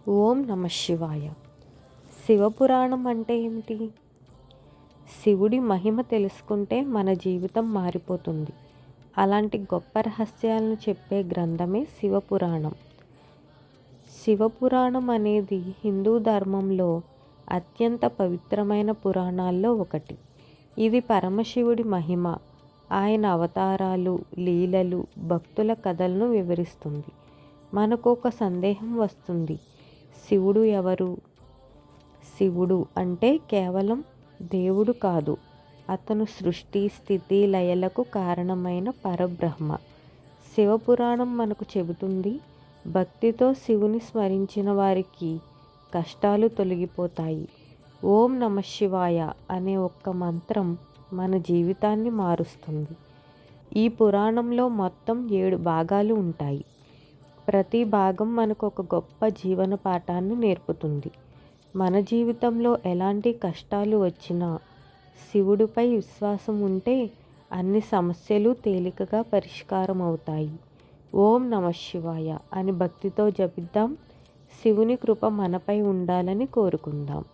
ఓం నమ శివాయ. శివపురాణం అంటే ఏమిటి? శివుడి మహిమ తెలుసుకుంటే మన జీవితం మారిపోతుంది. అలాంటి గొప్ప రహస్యాలను చెప్పే గ్రంథమే శివపురాణం. శివపురాణం అనేది హిందూ ధర్మంలో అత్యంత పవిత్రమైన పురాణాల్లో ఒకటి. ఇది పరమశివుడి మహిమ, ఆయన అవతారాలు, లీలలు, భక్తుల కథలను వివరిస్తుంది. మనకు ఒక సందేహం వస్తుంది, శివుడు ఎవరు? శివుడు అంటే కేవలం దేవుడు కాదు, అతను సృష్టి, స్థితి, లయలకు కారణమైన పరబ్రహ్మ. శివపురాణం మనకు చెబుతుంది, భక్తితో శివుని స్మరించిన వారికి కష్టాలు తొలగిపోతాయి. ఓం నమ శివాయ అనే ఒక్క మంత్రం మన జీవితాన్ని మారుస్తుంది. ఈ పురాణంలో మొత్తం 7 భాగాలు ఉంటాయి. ప్రతి భాగం మనకు ఒక గొప్ప జీవన పాఠాన్ని నేర్పుతుంది. మన జీవితంలో ఎలాంటి కష్టాలు వచ్చినా శివుడిపై విశ్వాసం ఉంటే అన్ని సమస్యలు తేలికగా పరిష్కారం అవుతాయి. ఓం నమ శివాయ అని భక్తితో జపిద్దాం. శివుని కృప మనపై ఉండాలని కోరుకుందాం.